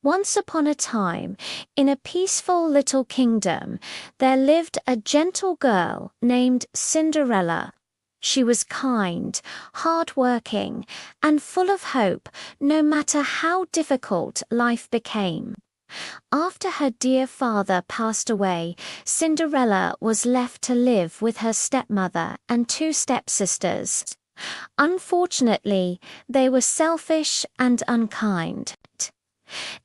Once upon a time, in a peaceful little kingdom, there lived a gentle girl named Cinderella. She was kind, hard-working, and full of hope, no matter how difficult life became. After her dear father passed away, Cinderella was left to live with her stepmother and two stepsisters. Unfortunately, they were selfish and unkind.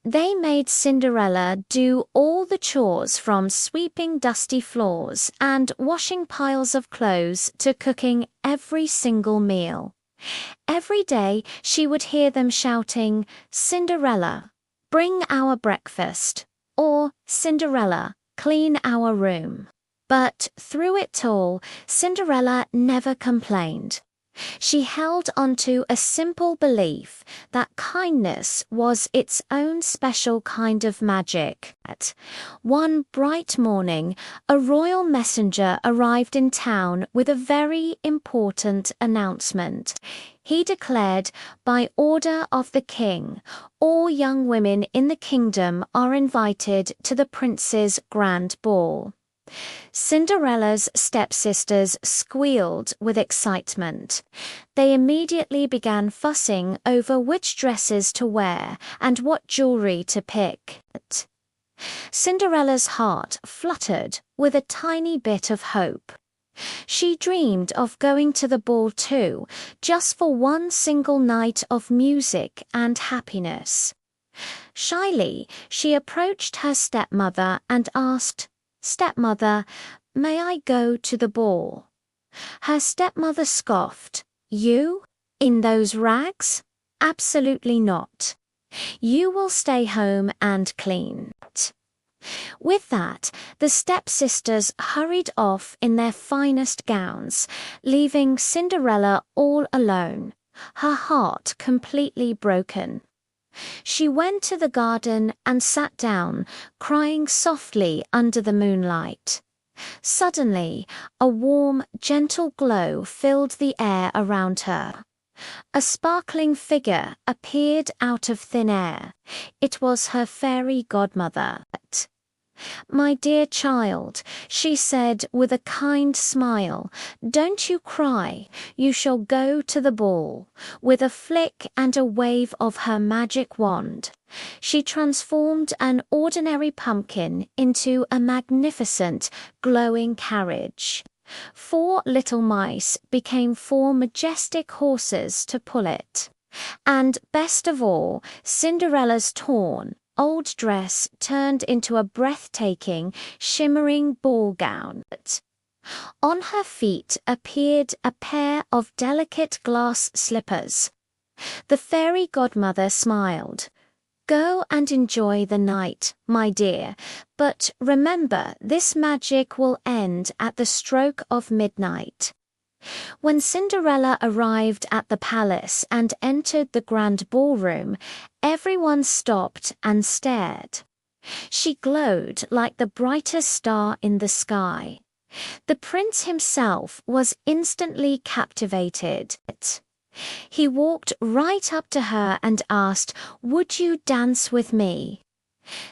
They made Cinderella do all the chores, from sweeping dusty floors and washing piles of clothes to cooking every single meal. Every day she would hear them shouting, "Cinderella, bring our breakfast," or "Cinderella, clean our room." But through it all, Cinderella never complained. She held onto a simple belief that kindness was its own special kind of magic. One bright morning, a royal messenger arrived in town with a very important announcement. He declared, by order of the king, all young women in the kingdom are invited to the prince's grand ball. Cinderella's stepsisters squealed with excitement. They immediately began fussing over which dresses to wear and what jewelry to pick. Cinderella's heart fluttered with a tiny bit of hope. She dreamed of going to the ball too, just for one single night of music and happiness. Shyly, she approached her stepmother and asked, "Stepmother, may I go to the ball?" Her stepmother scoffed. "You? In those rags? Absolutely not. You will stay home and clean." With that, the stepsisters hurried off in their finest gowns, leaving Cinderella all alone, her heart completely broken. She went to the garden and sat down, crying softly under the moonlight. Suddenly, a warm, gentle glow filled the air around her. A sparkling figure appeared out of thin air. It was her fairy godmother. "My dear child," she said with a kind smile, "don't you cry. You shall go to the ball." With a flick and a wave of her magic wand, she transformed an ordinary pumpkin into a magnificent, glowing carriage. 4 little mice became 4 majestic horses to pull it. And best of all, Cinderella's torn, old dress turned into a breathtaking, shimmering ball gown. On her feet appeared a pair of delicate glass slippers. The fairy godmother smiled. "Go and enjoy the night, my dear, but remember, this magic will end at the stroke of midnight." When Cinderella arrived at the palace and entered the grand ballroom, everyone stopped and stared. She glowed like the brightest star in the sky. The prince himself was instantly captivated. He walked right up to her and asked, "Would you dance with me?"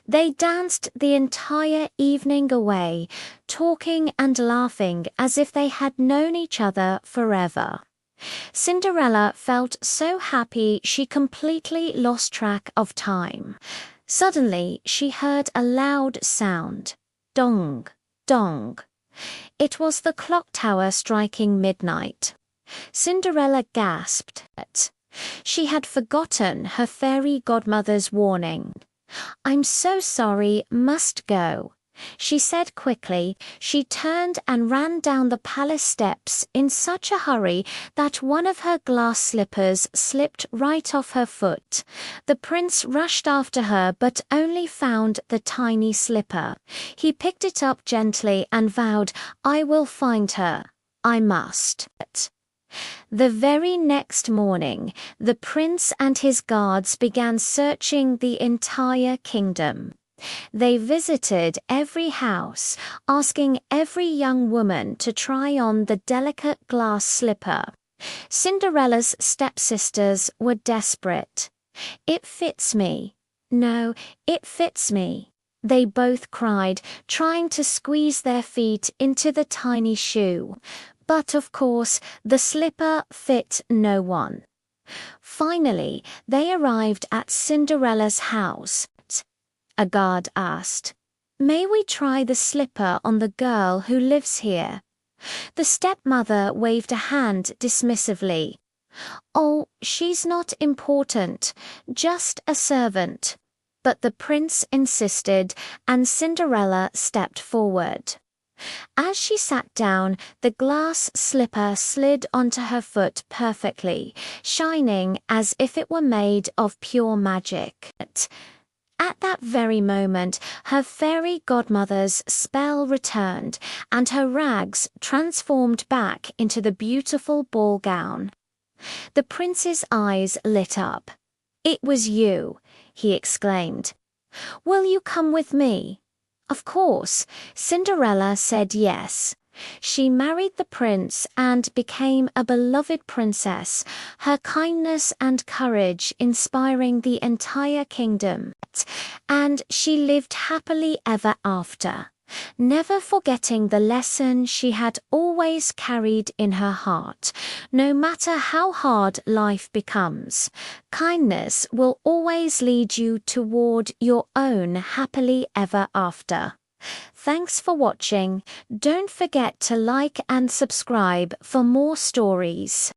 They danced the entire evening away, talking and laughing as if they had known each other forever. Cinderella felt so happy she completely lost track of time. Suddenly, she heard a loud sound. Dong, dong. It was the clock tower striking midnight. Cinderella gasped. She had forgotten her fairy godmother's warning. "I'm so sorry, must go," she said quickly. She turned and ran down the palace steps in such a hurry that one of her glass slippers slipped right off her foot. The prince rushed after her but only found the tiny slipper. He picked it up gently and vowed, "I will find her. I must." The very next morning, the prince and his guards began searching the entire kingdom. They visited every house, asking every young woman to try on the delicate glass slipper. Cinderella's stepsisters were desperate. "It fits me. No, it fits me, they both cried, trying to squeeze their feet into the tiny shoe. But of course, the slipper fit no one. Finally, they arrived at Cinderella's house. A guard asked, "May we try the slipper on the girl who lives here?" The stepmother waved a hand dismissively. "Oh, she's not important, just a servant." But the prince insisted, and Cinderella stepped forward. As she sat down, the glass slipper slid onto her foot perfectly, shining as if it were made of pure magic. At that very moment, her fairy godmother's spell returned, and her rags transformed back into the beautiful ball gown. The prince's eyes lit up. "It was you," he exclaimed. "Will you come with me?" Of course, Cinderella said yes. She married the prince and became a beloved princess, her kindness and courage inspiring the entire kingdom. And she lived happily ever after, never forgetting the lesson she had always carried in her heart. No matter how hard life becomes, kindness will always lead you toward your own happily ever after. Thanks for watching. Don't forget to like and subscribe for more stories.